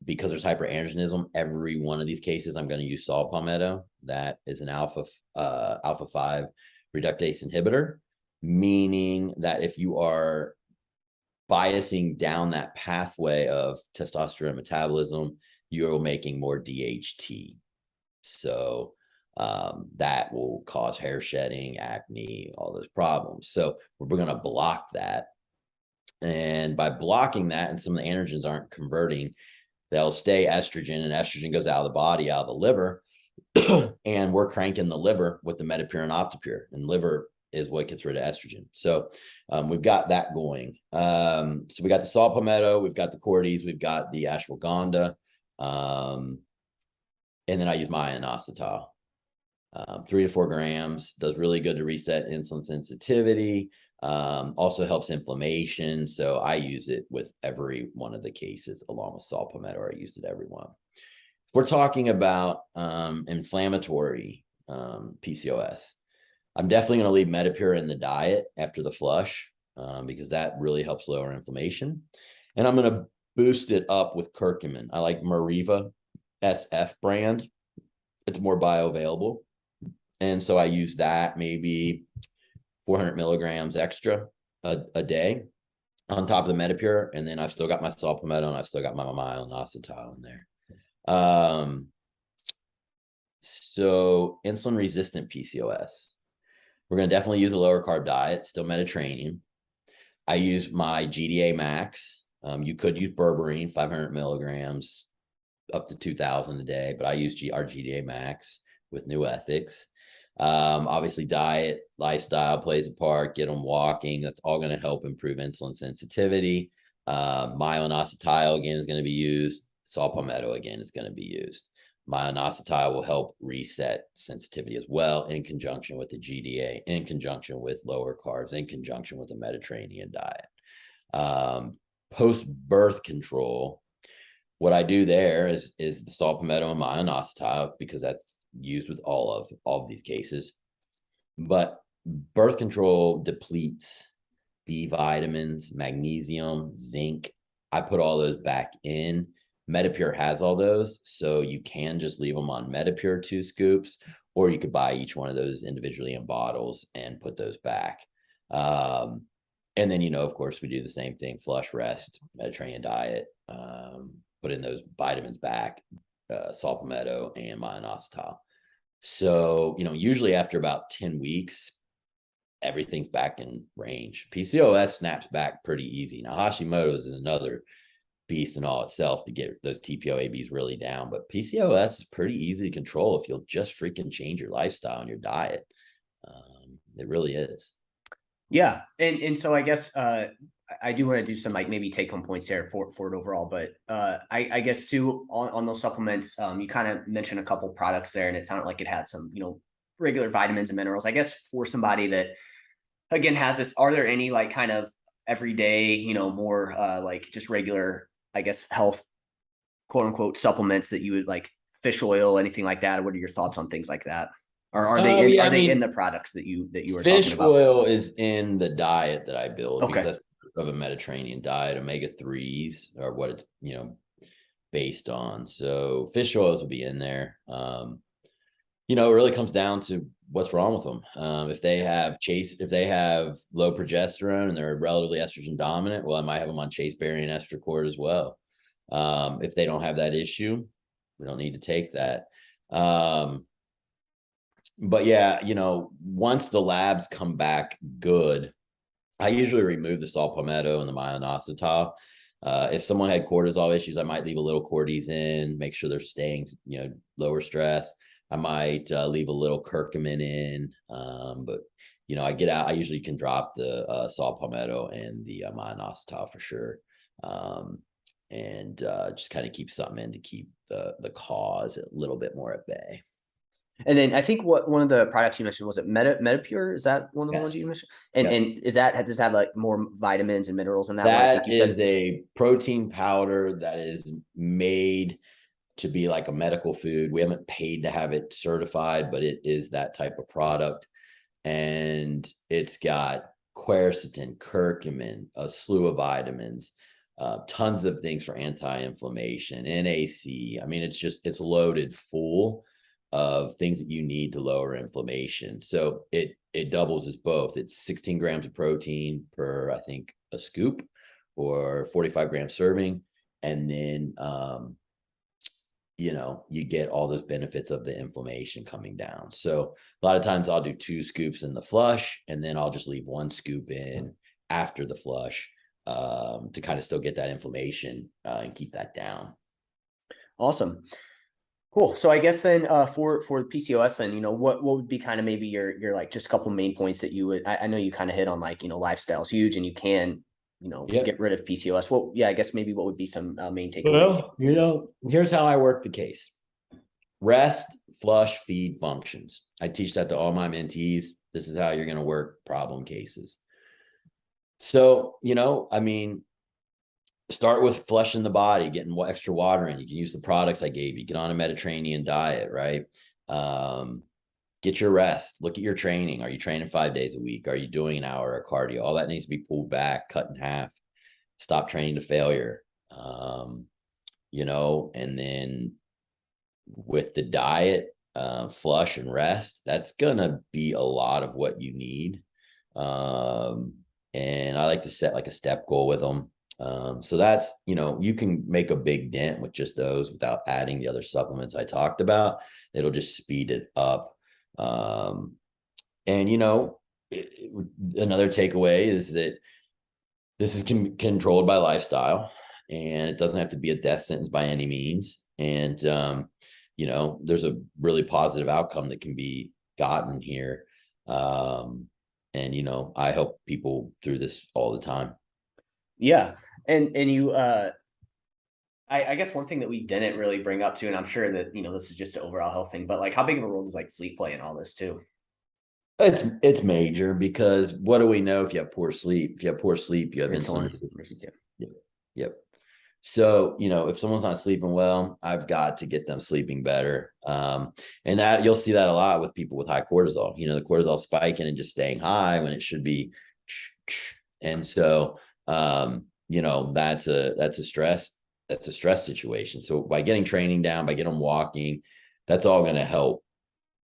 Because there's hyperandrogenism, every one of these cases, I'm going to use saw palmetto. That is an alpha 5 reductase inhibitor, meaning that if you are biasing down that pathway of testosterone metabolism, you're making more DHT. So that will cause hair shedding, acne, all those problems. So we're going to block that. And by blocking that, and some of the androgens aren't converting, they'll stay estrogen, and estrogen goes out of the body, out of the liver. And we're cranking the liver with the Metapure and Optipure, and liver is what gets rid of estrogen. So we've got that going. So we got the saw palmetto, we've got the Cordy's, we've got the ashwagandha. And then I use my inositol. 3 to 4 grams, does really good to reset insulin sensitivity. Also helps inflammation. So I use it with every one of the cases, along with saw palmetto. I use it every one. We're talking about inflammatory PCOS. I'm definitely going to leave Metapure in the diet after the flush, because that really helps lower inflammation. And I'm going to boost it up with curcumin. I like Mariva SF brand. It's more bioavailable. And so I use that, maybe 400 milligrams extra a day on top of the Metapure. And then I've still got my saw palmetto and I've still got my myoinositol in there. So insulin resistant PCOS, we're going to definitely use a lower carb diet, still Mediterranean. I use my GDA max. You could use berberine, 500 milligrams up to 2000 a day, but I use our GDA max with NuEthics. Obviously diet, lifestyle plays a part, get them walking. That's all going to help improve insulin sensitivity. Myoinositol again is going to be used. Saw palmetto again is going to be used. Myoinositol will help reset sensitivity as well in conjunction with the GDA, in conjunction with lower carbs, in conjunction with a Mediterranean diet. Post-birth control, what I do there is the saw palmetto and myoinositol, because that's used with all of these cases. But birth control depletes B vitamins, magnesium, zinc. I put all those back in. Metapure has all those, so you can just leave them on Metapure 2 scoops, or you could buy each one of those individually in bottles and put those back. And then, of course, we do the same thing, flush, rest, Mediterranean diet, put in those vitamins back, saw palmetto and myoinositol. So, usually after about 10 weeks, everything's back in range. PCOS snaps back pretty easy. Now, Hashimoto's is another beast in all itself to get those TPO-ABs really down, but PCOS is pretty easy to control if you'll just freaking change your lifestyle and your diet. It really is. Yeah. And so I guess I do want to do some maybe take home points there for it overall, but I guess too on those supplements, you kind of mentioned a couple products there and it sounded like it had some, regular vitamins and minerals. I guess for somebody that again has this, are there any kind of everyday, more just regular, I guess, health, quote unquote, supplements that you would fish oil, anything like that? What are your thoughts on things like that? Or are they in the products that you were talking about? Fish oil is in the diet that I build, okay, because that's of a Mediterranean diet. Omega-3s are what it's, based on. So fish oils will be in there. It really comes down to what's wrong with them. If they have low progesterone and they're relatively estrogen dominant, well, I might have them on chasteberry and estracort as well. If they don't have that issue, we don't need to take that. But yeah, once the labs come back good, I usually remove the saw palmetto and the myoinositol. If someone had cortisol issues, I might leave a little cortis in, make sure they're staying, lower stress. I might leave a little curcumin in, but I usually can drop the saw palmetto and the myoinositol for sure, and just kind of keep something in to keep the cause a little bit more at bay. And then I think one of the products you mentioned, was it Metapure? Is that one of the ones you mentioned? And does it have more vitamins and minerals in that? That is a protein powder that is made to be like a medical food. We haven't paid to have it certified, but it is that type of product. And it's got quercetin, curcumin, a slew of vitamins, tons of things for anti-inflammation, NAC. I mean, it's loaded full of things that you need to lower inflammation. So it doubles as both. It's 16 grams of protein per, I think, a scoop, or 45 gram serving. And then, you get all those benefits of the inflammation coming down. So a lot of times I'll do 2 scoops in the flush, and then I'll just leave 1 scoop in after the flush, to kind of still get that inflammation and keep that down. Awesome. Cool. So I guess then for PCOS, then, what would be kind of maybe your just a couple main points that you would, I know you kind of hit on lifestyle's huge and you can, get rid of PCOS. Well, yeah, I guess maybe what would be some main takeaways? Well, here's how I work the case. Rest, flush, feed, functions. I teach that to all my mentees. This is how you're going to work problem cases. So, start with flushing the body, getting extra water in. You can use the products I gave you. Get on a Mediterranean diet, right? Get your rest. Look at your training. Are you training 5 days a week? Are you doing an hour of cardio? All that needs to be pulled back, cut in half. Stop training to failure. And then with the diet, flush and rest, that's gonna be a lot of what you need. And I like to set like a step goal with them. So that's, you can make a big dent with just those without adding the other supplements I talked about. It'll just speed it up. And another takeaway is that this is controlled by lifestyle, and it doesn't have to be a death sentence by any means. And, there's a really positive outcome that can be gotten here. And, I help people through this all the time. Yeah. And you, I guess one thing that we didn't really bring up too, and I'm sure that, this is just an overall health thing, but like how big of a role does like sleep play in all this too? It's major, because what do we know if you have poor sleep? If you have poor sleep, you have insulin resistance. Yep. So, if someone's not sleeping well, I've got to get them sleeping better. And that you'll see that a lot with people with high cortisol, the cortisol spiking and just staying high when it should be. And so, that's a stress situation. So by getting training down, by getting them walking, that's all going to help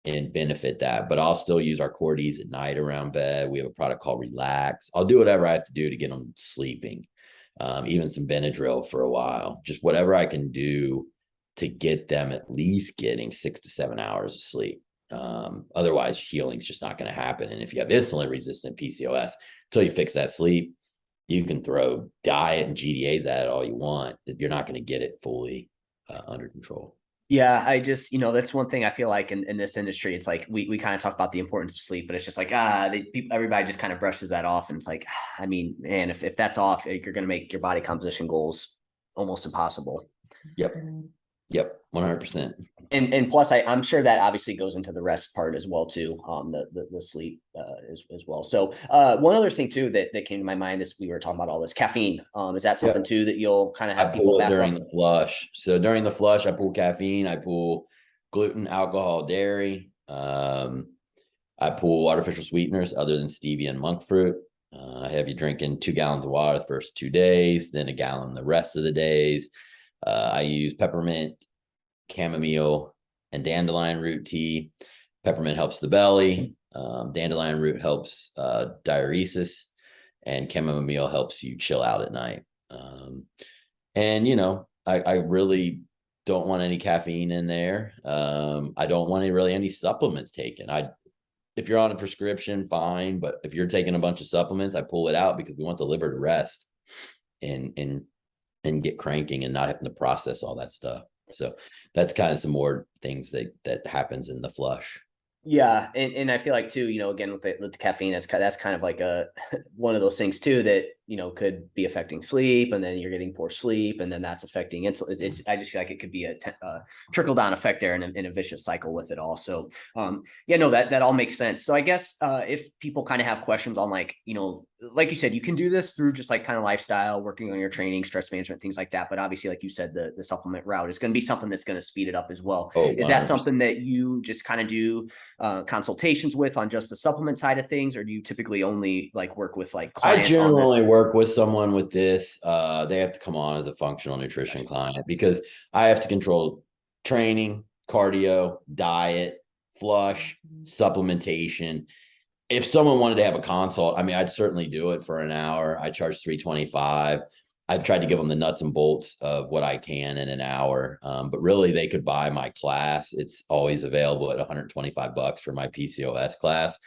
and benefit that. But I'll still use our Cortis at night around bed. We have a product called Relax. I'll do whatever I have to do to get them sleeping. Even some Benadryl for a while, just whatever I can do to get them at least getting 6 to 7 hours of sleep. Otherwise, healing's just not going to happen. And if you have insulin resistant PCOS, until you fix that sleep, you can throw diet and GDAs at it all you want. You're not going to get it fully under control. Yeah, I just, that's one thing I feel like in this industry, it's like we kind of talk about the importance of sleep, but it's just like, everybody just kind of brushes that off. And it's like, I mean, man, if that's off, you're going to make your body composition goals almost impossible. Yep. 100%. And plus I'm sure that obviously goes into the rest part as well too. The sleep as well. So one other thing too that came to my mind as we were talking about all this caffeine. Is that something too that you'll kind of have people back during off? the flush? So during the flush, I pull caffeine, I pull gluten, alcohol, dairy. I pull artificial sweeteners other than stevia and monk fruit. I have you drinking 2 gallons of water the first 2 days, then a gallon the rest of the days. I use peppermint, chamomile, and dandelion root tea. Peppermint helps the belly. Dandelion root helps diuresis, and chamomile helps you chill out at night. I really don't want any caffeine in there. I don't want any supplements taken. If you're on a prescription, fine. But if you're taking a bunch of supplements, I pull it out because we want the liver to rest and get cranking and not having to process all that stuff. So that's kind of some more things that happens in the flush. Yeah. And I feel like too, again, with the caffeine, that's kind of like one of those things too, that, could be affecting sleep, and then you're getting poor sleep, and then that's affecting insulin. I just feel like it could be a trickle down effect there in a vicious cycle with it all. So, that all makes sense. So I guess, if people kind of have questions on like you said, you can do this through just like kind of lifestyle, working on your training, stress management, things like that. But obviously, like you said, the supplement route is going to be something that's going to speed it up as well. Oh, is that something that you just kind of do consultations with on just the supplement side of things, or do you typically only like work with like clients? I generally work with someone with this. They have to come on as a functional nutrition client, because I have to control training, cardio, diet, flush, supplementation. If someone wanted to have a consult, I mean, I'd certainly do it for an hour. I charge $325. I've tried to give them the nuts and bolts of what I can in an hour. But really, they could buy my class. It's always available at $125 for my PCOS class.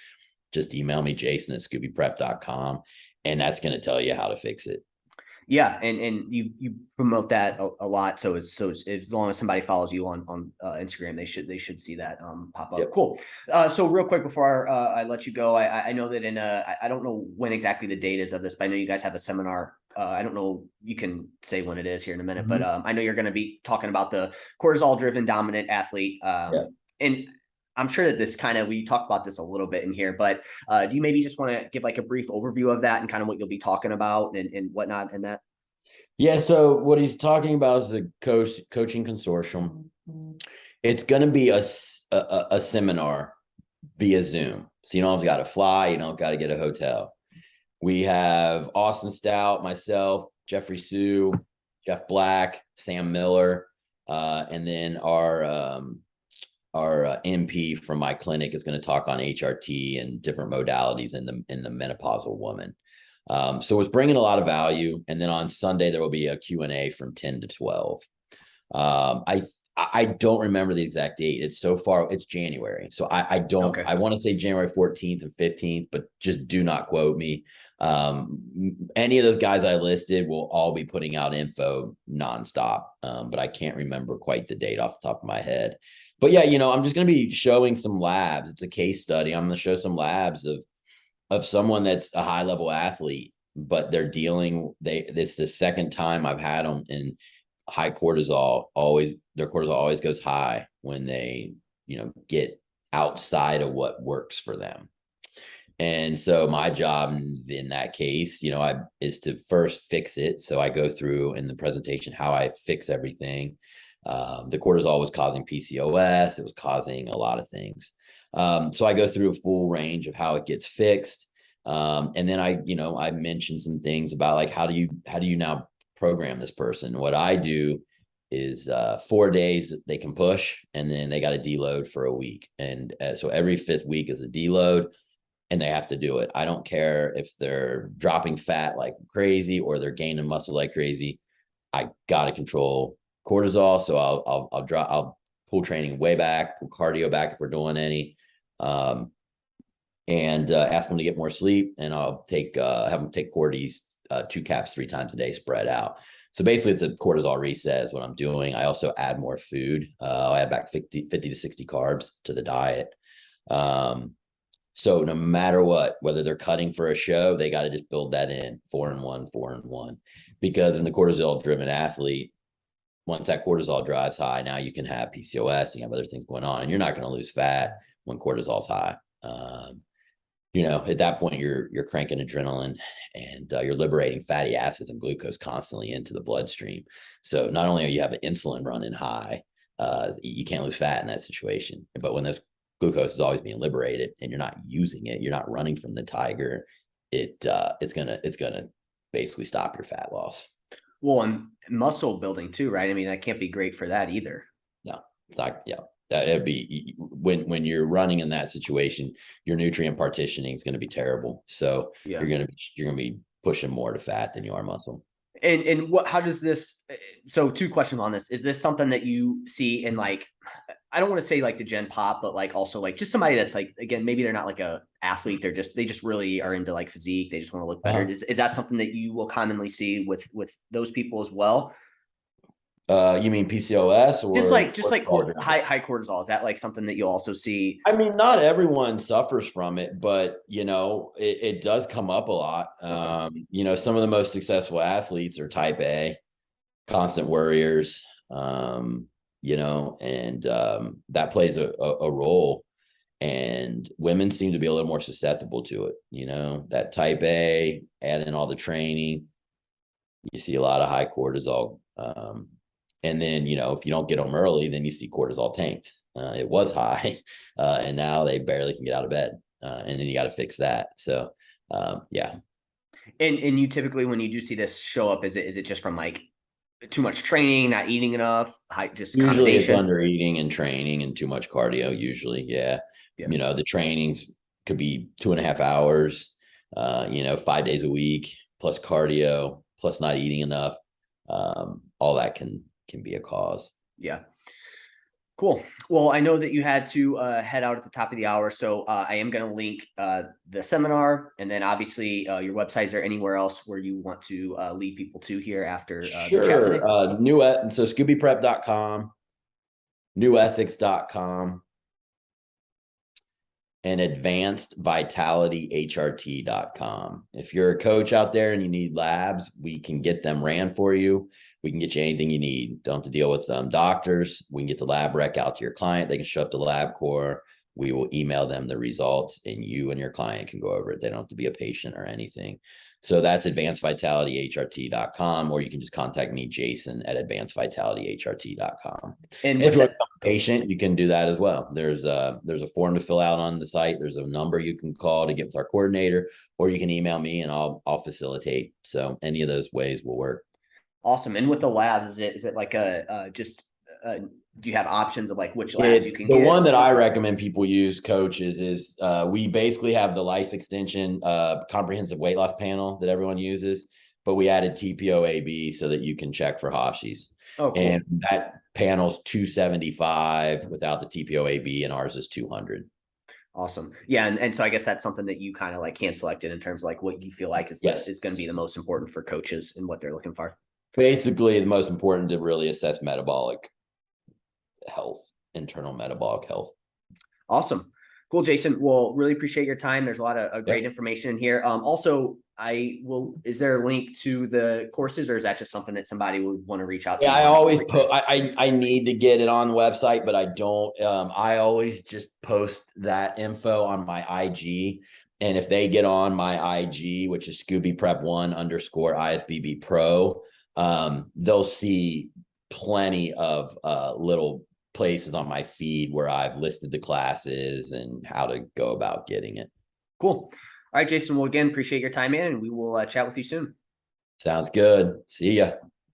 Just email me, jason@scoobyprep.com, and that's going to tell you how to fix it. Yeah. And you promote that a lot. So as long as somebody follows you on Instagram, they should see that pop up. Yep. Cool. So real quick before I let you go, I know that I don't know when exactly the date is of this, but I know you guys have a seminar. I don't know, you can say when it is here in a minute, but I know you're going to be talking about the cortisol driven dominant athlete. And I'm sure that we talked about this a little bit in here, but do you maybe just want to give like a brief overview of that and kind of what you'll be talking about and whatnot in that? Yeah. So what he's talking about is the coaching consortium. It's going to be a seminar via Zoom. So you don't have got to fly. You don't got to get a hotel. We have Austin Stout, myself, Jeffrey Sue, Jeff Black, Sam Miller, and then our MP from my clinic is going to talk on HRT and different modalities in the menopausal woman. So it's bringing a lot of value. And then on Sunday, there will be a Q&A from 10 to 12. I don't remember the exact date. It's so far, it's January. So I don't, okay. I want to say January 14th and 15th, but just do not quote me. Any of those guys I listed will all be putting out info nonstop. But I can't remember quite the date off the top of my head. But yeah, I'm just going to be showing some labs. It's a case study. I'm going to show some labs of someone that's a high level athlete, but they're it's the second time I've had them in high cortisol. Their cortisol always goes high when they, get outside of what works for them. And so my job in that case, is to first fix it. So I go through in the presentation how I fix everything. The cortisol was causing PCOS. It was causing a lot of things. So I go through a full range of how it gets fixed. And then I mentioned some things about like, how do you now program this person? What I do is 4 days they can push, and then they got to deload for a week. And so every 5th week is a deload, and they have to do it. I don't care if they're dropping fat like crazy or they're gaining muscle like crazy. I got to control cortisol. So I'll pull training way back, pull cardio back if we're doing any, and ask them to get more sleep. And I'll have them take Cordy's 2 caps 3 times a day, spread out. So basically it's a cortisol reset is what I'm doing. I also add more food. I'll add back 50 to 60 carbs to the diet. So no matter what, whether they're cutting for a show, they got to just build that in 4 and 1, 4 and 1, because in the cortisol driven athlete, once that cortisol drives high, now you can have PCOS, you have other things going on, and you're not going to lose fat when cortisol's high. At that point you're cranking adrenaline, and you're liberating fatty acids and glucose constantly into the bloodstream. So not only are you have an insulin running high, you can't lose fat in that situation. But when those glucose is always being liberated and you're not using it, you're not running from the tiger, it's gonna basically stop your fat loss. Well, and muscle building too, right? I mean, that can't be great for that either. No, it's not. Yeah. That'd be when you're running in that situation, your nutrient partitioning is going to be terrible. So yeah, you're going to be pushing more to fat than you are muscle. And how does this? So 2 questions on this. Is this something that you see in, like, I don't want to say like the Gen Pop, but like also like just somebody that's like, again, maybe they're not like a athlete. They just really are into like physique. They just want to look better. Is that something that you will commonly see with those people as well? You mean PCOS or just like high cortisol? Is that like something that you'll also see? I mean, not everyone suffers from it, but it does come up a lot. Some of the most successful athletes are type A, constant worriers, and that plays a role. And women seem to be a little more susceptible to it. That type A, add in all the training, you see a lot of high cortisol. And then, if you don't get them early, then you see cortisol tanked. It was high, and now they barely can get out of bed. And then you got to fix that. So, yeah. And you typically, when you do see this show up, is it just from like too much training, not eating enough, just usually it's under eating and training and too much cardio usually. Yeah. The trainings could be 2.5 hours, 5 days a week, plus cardio, plus not eating enough. All that can be a cause. Yeah. Cool. Well, I know that you had to head out at the top of the hour, so I am going to link the seminar, and then obviously your website. Is there anywhere else where you want to lead people to here after the chat today? So Scoobyprep.com, NuEthics.com, and AdvancedVitalityHRT.com. If you're a coach out there and you need labs, we can get them ran for you. We can get you anything you need. Don't have to deal with doctors. We can get the lab rec out to your client. They can show up to LabCorp. We will email them the results, and you and your client can go over it. They don't have to be a patient or anything. So that's AdvancedVitalityHRT.com, or you can just contact me, Jason, at AdvancedVitalityHRT.com. And if you're a patient, you can do that as well. There's a form to fill out on the site. There's a number you can call to get with our coordinator, or you can email me and I'll facilitate. So any of those ways will work. Awesome. And with the labs, is it like do you have options of like which labs you can The get? one that I recommend people use, coaches, is we basically have the life extension comprehensive weight loss panel that everyone uses, but we added TPO-AB so that you can check for Hashis. Oh, cool. And that panel's 275 without the TPO-AB, and ours is 200. Awesome. Yeah. And so I guess that's something that you kind of like hand selected in terms of like what you feel like is going to be the most important for coaches and what they're looking for. Basically, the most important to really assess metabolic health, internal metabolic health. Awesome. Cool, Jason. Well, really appreciate your time. There's a lot of great information in here. Also, is there a link to the courses, or is that just something that somebody would want to reach out to? Yeah, I always I need to get it on the website, but I don't. I always just post that info on my IG. And if they get on my IG, which is Scoobyprep1_IFBB Pro, they'll see plenty of little places on my feed where I've listed the classes and how to go about getting it. Cool. All right, Jason. Well, again, appreciate your time, man, and we will chat with you soon. Sounds good. See ya.